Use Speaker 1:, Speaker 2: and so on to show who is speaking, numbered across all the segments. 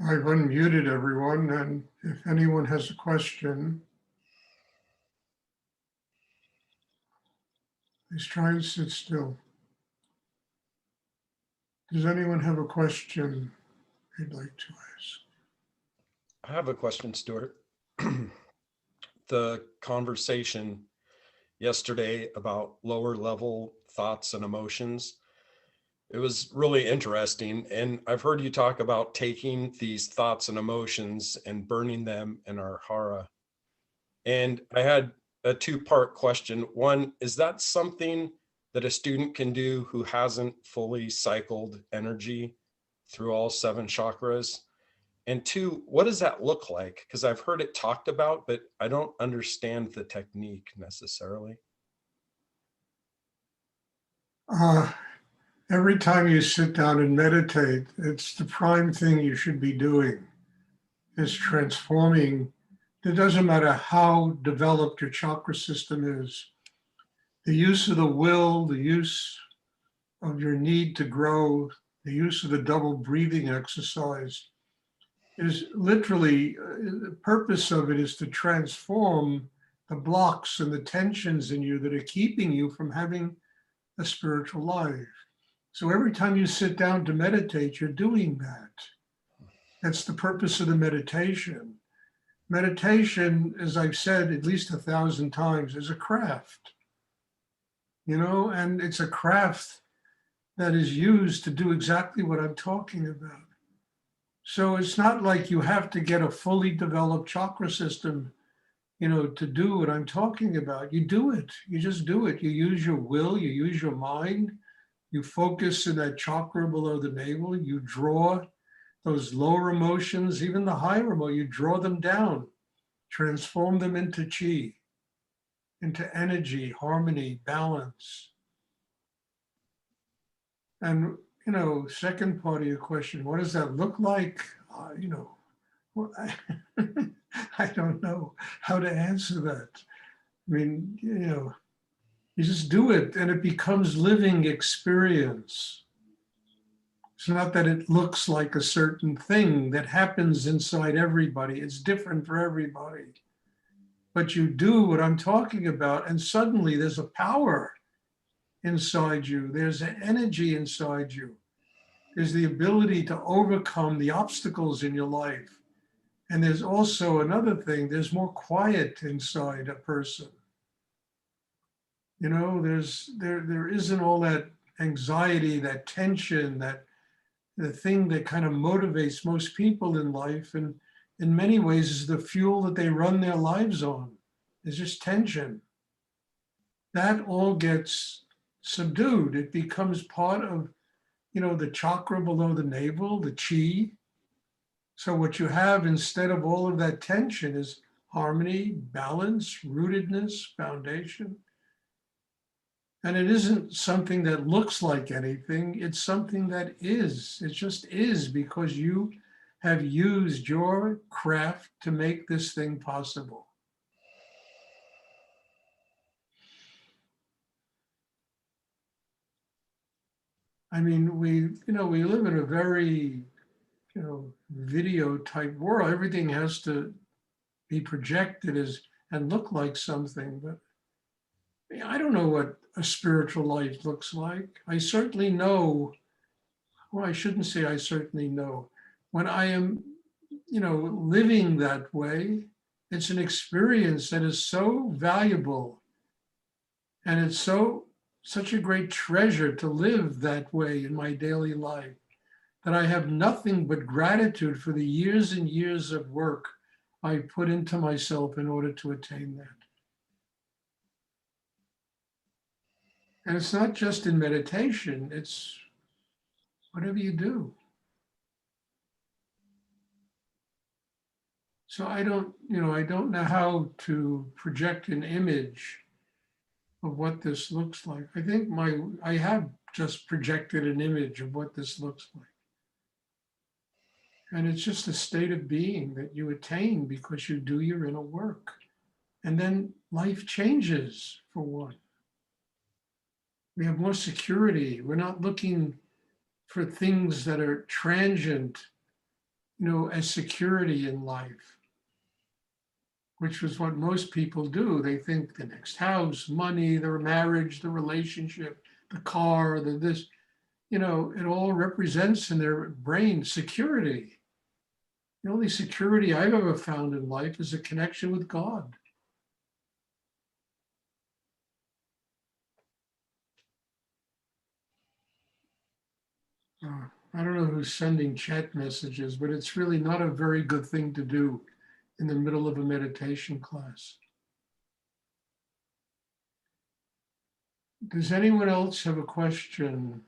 Speaker 1: I've unmuted everyone, and if anyone has a question, please try and sit still. Does anyone have a question they'd like to ask?
Speaker 2: I have a question, Stuart. The conversation yesterday about lower level thoughts and emotions, it was really interesting. And I've heard you talk about taking these thoughts and emotions and burning them in our hara. And I had a two-part question. One, is that something that a student can do who hasn't fully cycled energy through all 7 chakras? And two, what does that look like? Because I've heard it talked about, but I don't understand the technique necessarily.
Speaker 1: Every time you sit down and meditate, it's the prime thing you should be doing, is transforming. It doesn't matter how developed your chakra system is. The use of the will, the use of your need to grow, the use of the double breathing exercise is literally, the purpose of it is to transform the blocks and the tensions in you that are keeping you from having a spiritual life. So every time you sit down to meditate, you're doing that. That's the purpose of the meditation. Meditation, as I've said at least 1,000 times, is a craft, and it's a craft that is used to do exactly what I'm talking about. So it's not like you have to get a fully developed chakra system, to do what I'm talking about. You do it. You just do it. You use your will, you use your mind, you focus in that chakra below the navel, you draw those lower emotions, even the higher emotions, you draw them down, transform them into chi, into energy, harmony, balance. And, second part of your question, what does that look like? Well, I don't know how to answer that. I mean, you just do it and it becomes living experience. It's not that it looks like a certain thing that happens inside everybody. It's different for everybody. But you do what I'm talking about, and suddenly there's a power inside you. There's an energy inside you. There's the ability to overcome the obstacles in your life. And there's also another thing, there's more quiet inside a person. There isn't all that anxiety, that tension, that the thing that kind of motivates most people in life, and in many ways is the fuel that they run their lives on. It's just tension. That all gets subdued. It becomes part of, the chakra below the navel, the chi. So what you have instead of all of that tension is harmony, balance, rootedness, foundation. And it isn't something that looks like anything. It's something that is. It just is, because you have used your craft to make this thing possible. I mean, we live in a very, video type world. Everything has to be projected and look like something. But I don't know what a spiritual life looks like. I certainly know, well, I shouldn't say I certainly know. When I am, living that way, it's an experience that is so valuable. And it's such a great treasure to live that way in my daily life, that I have nothing but gratitude for the years and years of work I put into myself in order to attain that. And it's not just in meditation, it's whatever you do. So I don't know how to project an image of what this looks like. I think I have just projected an image of what this looks like. And it's just a state of being that you attain because you do your inner work. And then life changes for one. We have more security. We're not looking for things that are transient, as security in life, which was what most people do. They think the next house, money, their marriage, the relationship, the car, the this, it all represents in their brain security. The only security I've ever found in life is a connection with God. I don't know who's sending chat messages, but it's really not a very good thing to do in the middle of a meditation class. Does anyone else have a question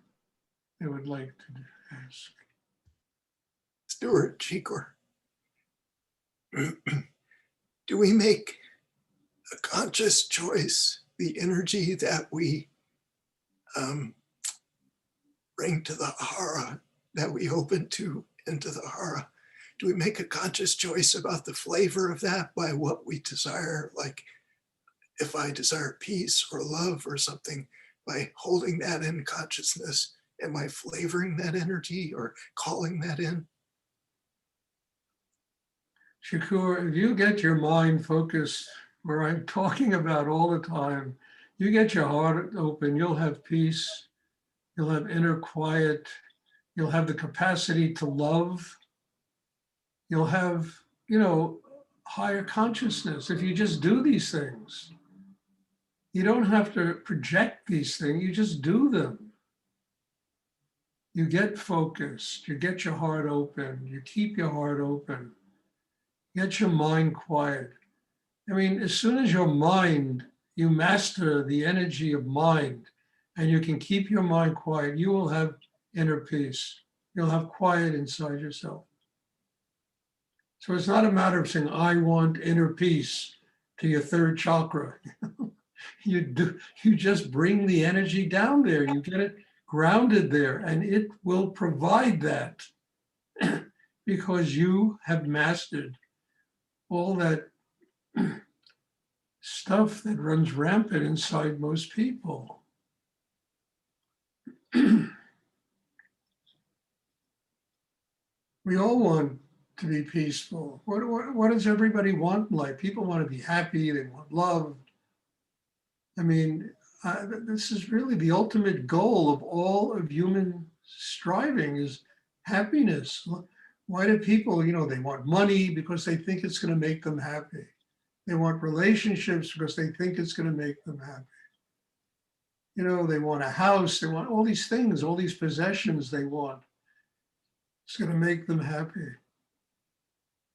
Speaker 1: they would like to ask?
Speaker 3: Stuart Chikor. Do we make a conscious choice, the energy that we bring to the hara, that we open to into the hara? Do we make a conscious choice about the flavor of that by what we desire? Like if I desire peace or love or something, by holding that in consciousness, am I flavoring that energy or calling that in?
Speaker 1: Shakur, if you get your mind focused where I'm talking about all the time, you get your heart open, you'll have peace, you'll have inner quiet, you'll have the capacity to love, you'll have, higher consciousness if you just do these things. You don't have to project these things, you just do them. You get focused, you get your heart open, you keep your heart open, get your mind quiet. I mean, as soon as you master the energy of mind, and you can keep your mind quiet, you will have inner peace. You'll have quiet inside yourself. So it's not a matter of saying, I want inner peace to your third chakra. You just bring the energy down there. You get it grounded there, and it will provide that because you have mastered all that stuff that runs rampant inside most people. We all want to be peaceful. What does everybody want in life? People want to be happy, they want love. I mean, this is really the ultimate goal of all of human striving is happiness. Why do people, they want money because they think it's going to make them happy. They want relationships because they think it's going to make them happy. They want a house, they want all these things, all these possessions they want. It's going to make them happy.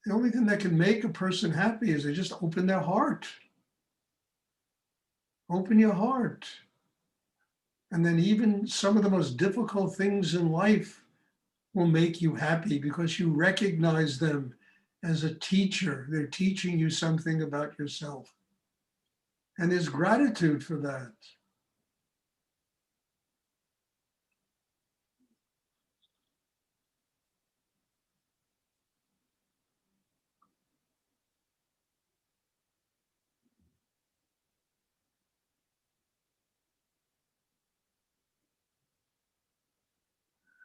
Speaker 1: The only thing that can make a person happy is they just open their heart. Open your heart. And then even some of the most difficult things in life will make you happy because you recognize them as a teacher. They're teaching you something about yourself. And there's gratitude for that.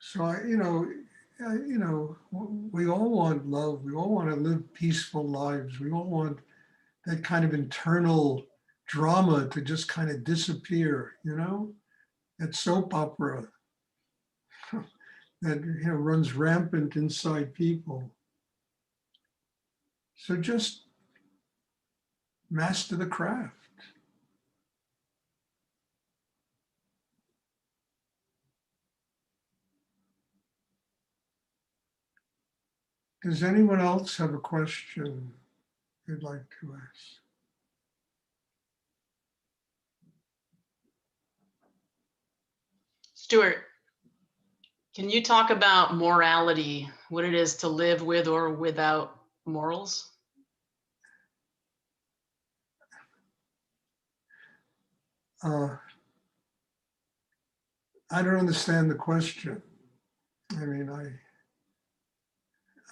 Speaker 1: So we all want love. We all want to live peaceful lives. We all want that kind of internal drama to just kind of disappear. That soap opera that runs rampant inside people. So just master the craft. Does anyone else have a question they'd like to ask?
Speaker 4: Stuart, can you talk about morality, what it is to live with or without morals?
Speaker 1: I don't understand the question.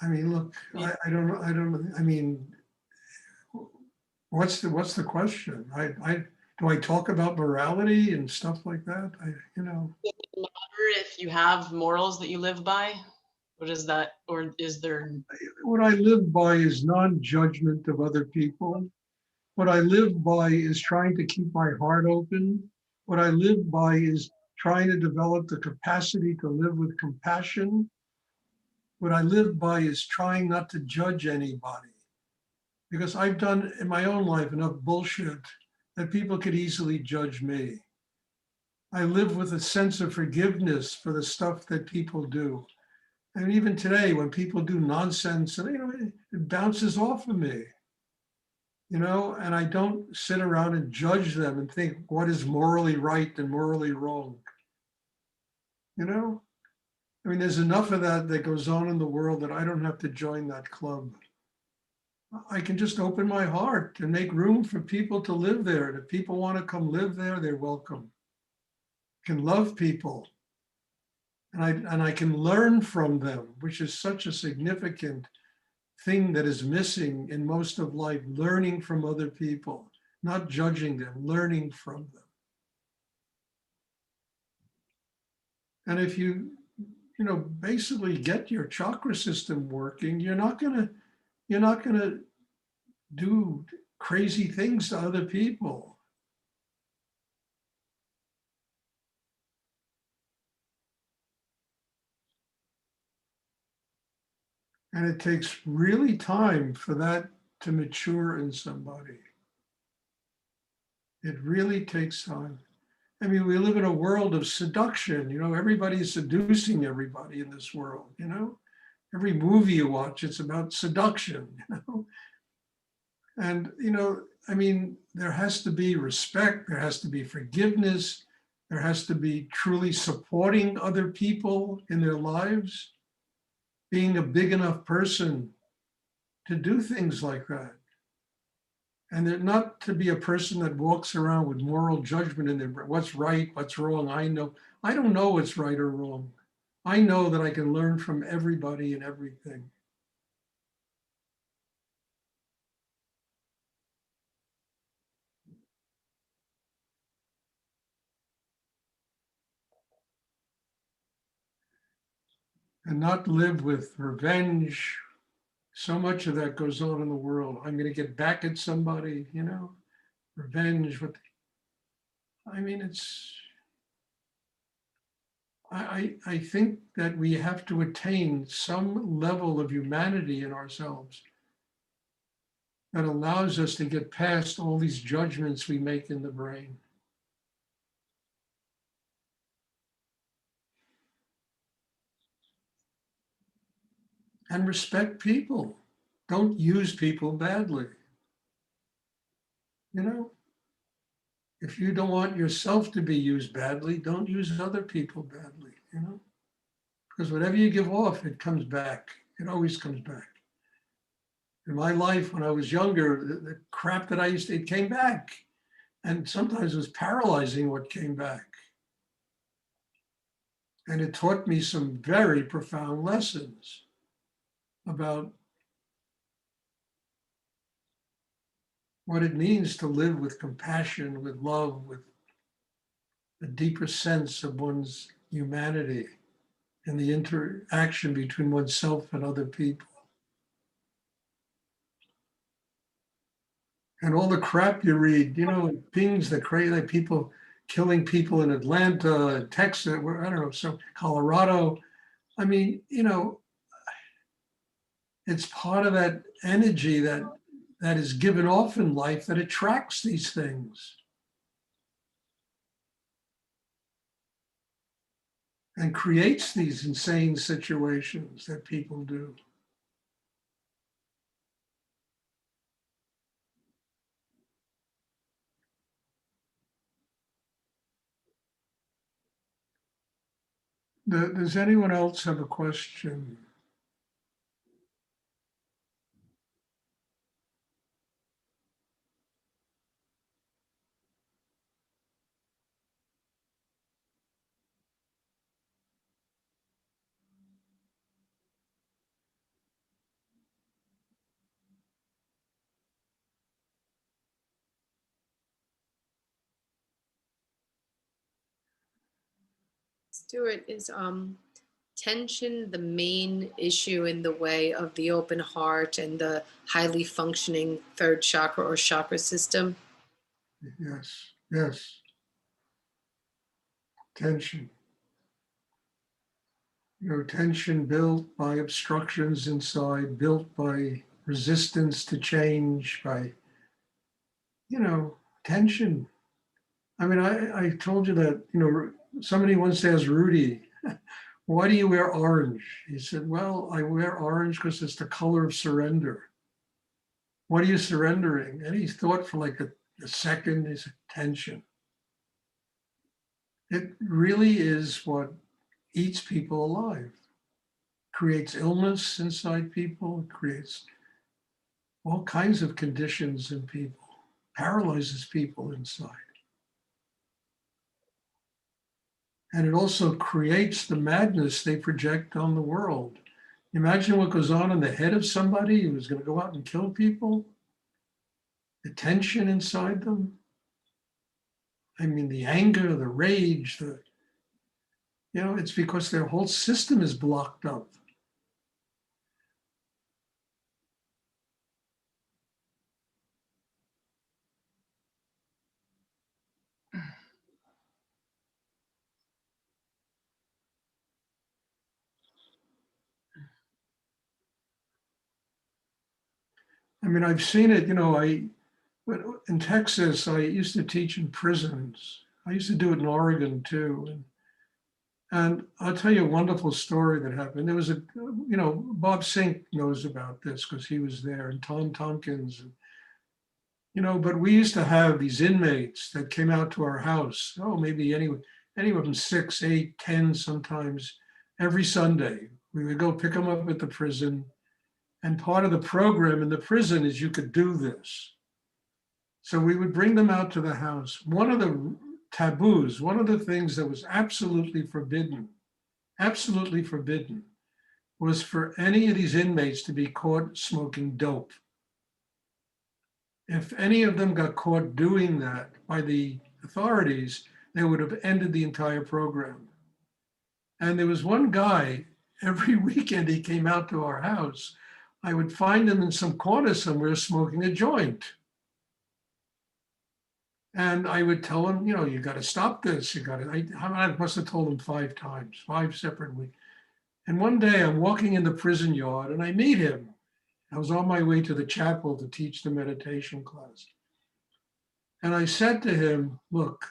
Speaker 1: I mean, look, I don't know. I mean, what's the question? Do I talk about morality and stuff like that?
Speaker 4: Does it matter if you have morals that you live by, What is that? Or is there,
Speaker 1: What I live by is non-judgment of other people. What I live by is trying to keep my heart open. What I live by is trying to develop the capacity to live with compassion. What I live by is trying not to judge anybody. Because I've done in my own life enough bullshit that people could easily judge me. I live with a sense of forgiveness for the stuff that people do. And even today, when people do nonsense, it bounces off of me, and I don't sit around and judge them and think what is morally right and morally wrong. There's enough of that goes on in the world that I don't have to join that club. I can just open my heart and make room for people to live there. And if people want to come live there, they're welcome. Can love people. And I can learn from them, which is such a significant thing that is missing in most of life, learning from other people, not judging them, learning from them. And if you basically get your chakra system working, you're not gonna do crazy things to other people. And it takes really time for that to mature in somebody. It really takes time. We live in a world of seduction. Everybody's seducing everybody in this world. Every movie you watch, it's about seduction. And there has to be respect. There has to be forgiveness. There has to be truly supporting other people in their lives, being a big enough person to do things like that. And they're not to be a person that walks around with moral judgment in their what's right, what's wrong. I don't know what's right or wrong. I know that I can learn from everybody and everything. And not live with revenge. So much of that goes on in the world. I'm going to get back at somebody, revenge. I think that we have to attain some level of humanity in ourselves that allows us to get past all these judgments we make in the brain. And respect people. Don't use people badly. If you don't want yourself to be used badly, don't use other people badly, because whatever you give off, it comes back. It always comes back. In my life, when I was younger, the crap that it came back. And sometimes it was paralyzing what came back. And it taught me some very profound lessons about what it means to live with compassion, with love, with a deeper sense of one's humanity and the interaction between oneself and other people. And all the crap you read, things that crazy, like people killing people in Atlanta, Texas, I don't know, so Colorado. It's part of that energy that is given off in life that attracts these things and creates these insane situations that people do. Does anyone else have a question?
Speaker 5: Stuart, is tension the main issue in the way of the open heart and the highly functioning third chakra or chakra system?
Speaker 1: Yes, yes. Tension. Tension built by obstructions inside, built by resistance to change, by, tension. I mean, I told you that, somebody once asked Rudy, why do you wear orange? He said, well, I wear orange because it's the color of surrender. What are you surrendering? And he thought for like a second. He said, tension. It really is what eats people alive. Creates illness inside people, creates all kinds of conditions in people, paralyzes people inside. And it also creates the madness they project on the world. Imagine what goes on in the head of somebody who's going to go out and kill people. The tension inside them. I mean, the anger, the rage, it's because their whole system is blocked up. I mean, I've seen it, in Texas, I used to teach in prisons. I used to do it in Oregon too. And I'll tell you a wonderful story that happened. There was Bob Sink knows about this because he was there, and Tom Tompkins. But we used to have these inmates that came out to our house. Oh, maybe anywhere from 6, 8, 10 sometimes every Sunday. We would go pick them up at the prison. And part of the program in the prison is you could do this. So we would bring them out to the house. One of the taboos, one of the things that was absolutely forbidden, was for any of these inmates to be caught smoking dope. If any of them got caught doing that by the authorities, they would have ended the entire program. And there was one guy, every weekend he came out to our house, I would find him in some corner somewhere smoking a joint. And I would tell him, you got to stop this. I must have told him 5 times, 5 separate weeks. And one day I'm walking in the prison yard and I meet him. I was on my way to the chapel to teach the meditation class. And I said to him, look,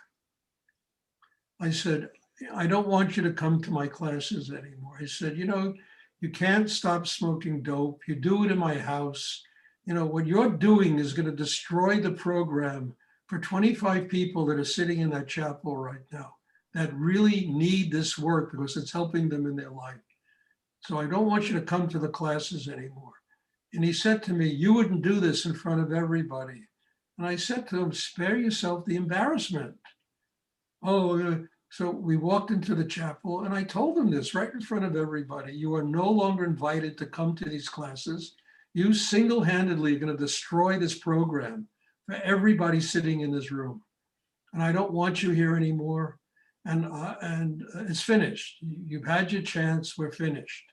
Speaker 1: I said, I don't want you to come to my classes anymore. I said, you can't stop smoking dope. You do it in my house. What you're doing is going to destroy the program for 25 people that are sitting in that chapel right now that really need this work because it's helping them in their life. So I don't want you to come to the classes anymore. And he said to me, you wouldn't do this in front of everybody. And I said to him, spare yourself the embarrassment. So we walked into the chapel and I told him this right in front of everybody. You are no longer invited to come to these classes. You single-handedly are going to destroy this program for everybody sitting in this room. And I don't want you here anymore. And it's finished. You've had your chance. We're finished.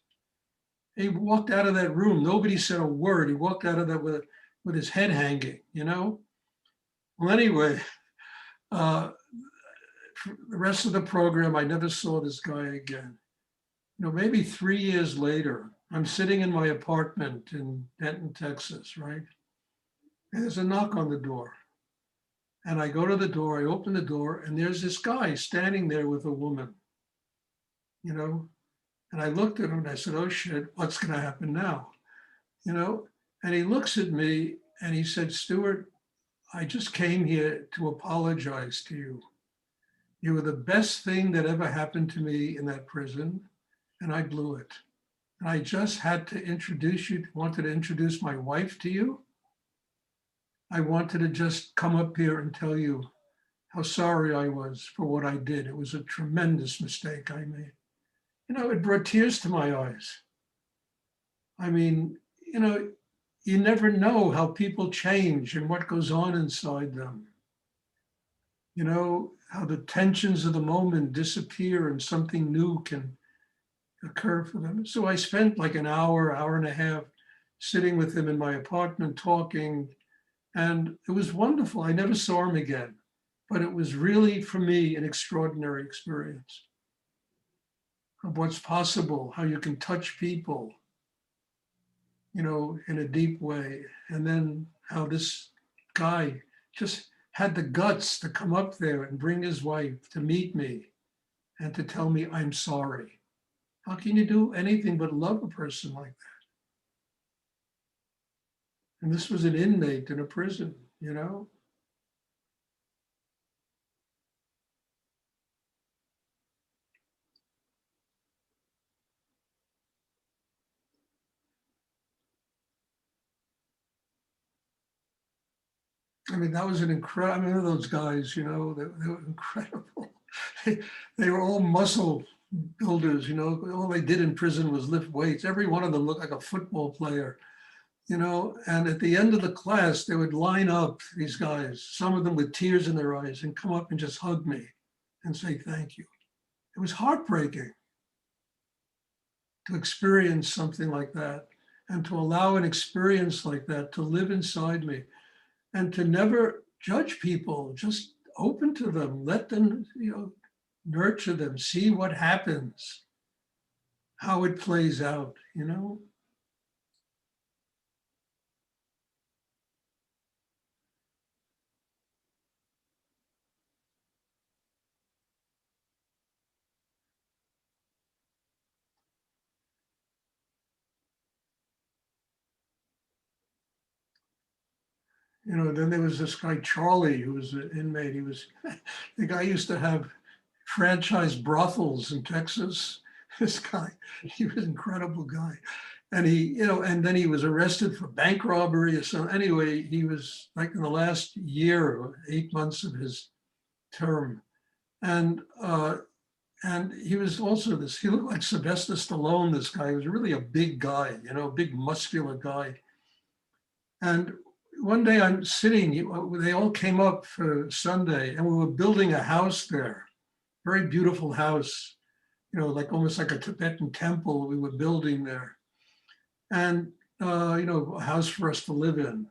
Speaker 1: He walked out of that room. Nobody said a word. He walked out of that with his head hanging, Well, anyway, for the rest of the program, I never saw this guy again. Maybe 3 years later, I'm sitting in my apartment in Denton, Texas, right? And there's a knock on the door. And I go to the door, I open the door, and there's this guy standing there with a woman, And I looked at him and I said, oh shit, what's going to happen now? And he looks at me and he said, Stuart, I just came here to apologize to you. You were the best thing that ever happened to me in that prison, and I blew it. And I just had to wanted to introduce my wife to you. I wanted to just come up here and tell you how sorry I was for what I did. It was a tremendous mistake I made. It brought tears to my eyes. I mean, you never know how people change and what goes on inside them. How the tensions of the moment disappear and something new can occur for them. So I spent like an hour, hour and a half sitting with him in my apartment talking, and it was wonderful. I never saw him again, but it was really, for me, an extraordinary experience of what's possible, how you can touch people, you know, in a deep way. And then how this guy just had the guts to come up there and bring his wife to meet me and to tell me, I'm sorry. How can you do anything but love a person like that? And this was an inmate in a prison, you know? I mean, that was an incredible, I mean, those guys, you know, they were incredible. They were all muscle builders, you know, all they did in prison was lift weights. Every one of them looked like a football player, you know, and at the end of the class, they would line up, these guys, some of them with tears in their eyes, and come up and just hug me and say, thank you. It was heartbreaking to experience something like that and to allow an experience like that to live inside me and to never judge people, just open to them, let them, you know, nurture them, see what happens, how it plays out, you know? You know, then there was this guy, Charlie, who was an inmate. He was, the guy used to have franchise brothels in Texas. This guy, he was an incredible guy. And he, you know, and then he was arrested for bank robbery or something. Anyway, he was like in the last year or 8 months of his term. And he was also this, he looked like Sylvester Stallone, this guy. He was really a big guy, you know, a big muscular guy. And one day I'm sitting, they all came up for Sunday and we were building a house there, very beautiful house, you know, like almost like a Tibetan temple we were building there. And, you know, a house for us to live in.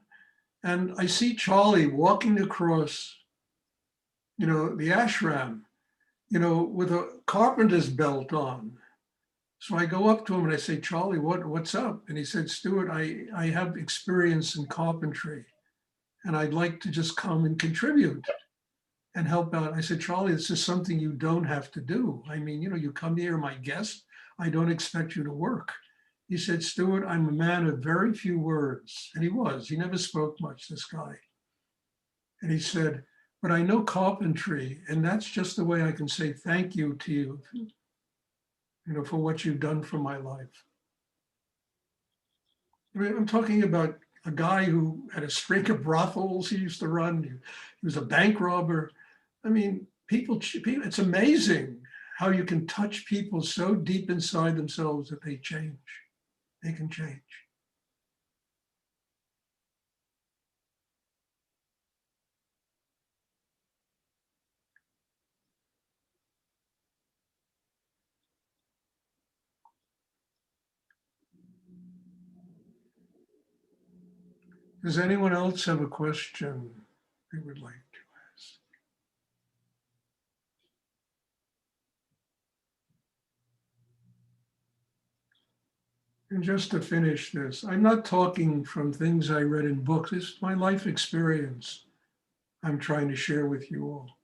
Speaker 1: And I see Charlie walking across, you know, the ashram, you know, with a carpenter's belt on. So I go up to him and I say, Charlie, what's up? And he said, Stuart, I have experience in carpentry and I'd like to just come and contribute and help out. I said, Charlie, this is something you don't have to do. I mean, you know, you come here, my guest, I don't expect you to work. He said, Stuart, I'm a man of very few words. And he was, he never spoke much, this guy. And he said, but I know carpentry and that's just the way I can say thank you to you, you know, for what you've done for my life. I mean, I'm talking about a guy who had a string of brothels he used to run. He was a bank robber. I mean, people, it's amazing how you can touch people so deep inside themselves that they change. They can change. Does anyone else have a question they would like to ask? And just to finish this, I'm not talking from things I read in books. It's my life experience I'm trying to share with you all.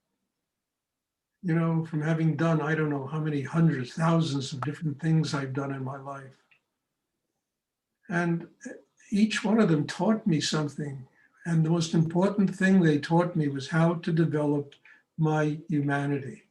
Speaker 1: You know, from having done, I don't know how many hundreds, thousands of different things I've done in my life. And each one of them taught me something. And the most important thing they taught me was how to develop my humanity.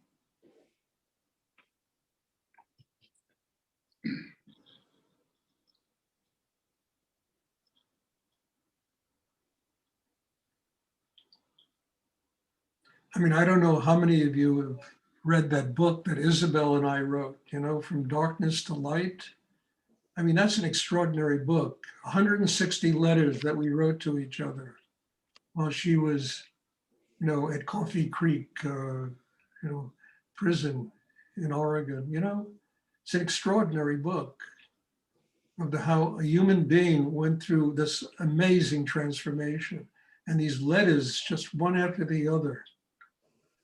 Speaker 1: I mean, I don't know how many of you have read that book that Isabel and I wrote, you know, From Darkness to Light. I mean, that's an extraordinary book. 160 letters that we wrote to each other while she was, you know, at Coffee Creek, you know, prison in Oregon, you know. It's an extraordinary book of how a human being went through this amazing transformation. And these letters, just one after the other,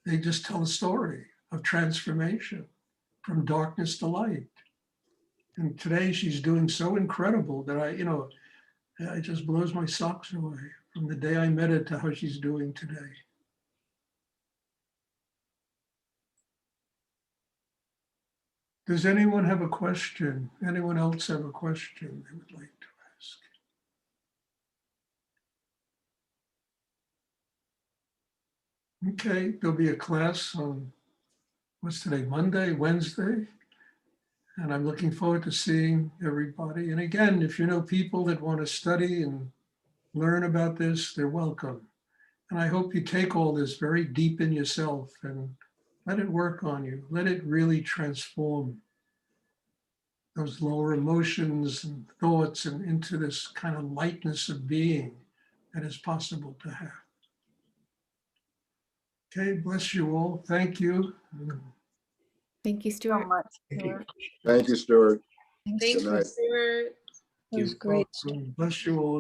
Speaker 1: they just tell a story of transformation from darkness to light. And today she's doing so incredible that it just blows my socks away from the day I met her to how she's doing today. Does anyone have a question? Anyone else have a question they would like to ask? Okay, there'll be a class on, what's today, Monday, Wednesday? And I'm looking forward to seeing everybody. And again, if you know people that want to study and learn about this, they're welcome. And I hope you take all this very deep in yourself and let it work on you. Let it really transform those lower emotions and thoughts and into this kind of lightness of being that is possible to have. Okay, bless you all. Thank you.
Speaker 6: Thank you,
Speaker 7: So
Speaker 6: Stuart.
Speaker 7: much.
Speaker 3: Thank you.
Speaker 7: Stuart.
Speaker 8: Thank you, Stuart.
Speaker 6: Thank
Speaker 8: Good
Speaker 6: you,
Speaker 8: night.
Speaker 6: Stuart.
Speaker 7: It was great.
Speaker 1: Bless you all.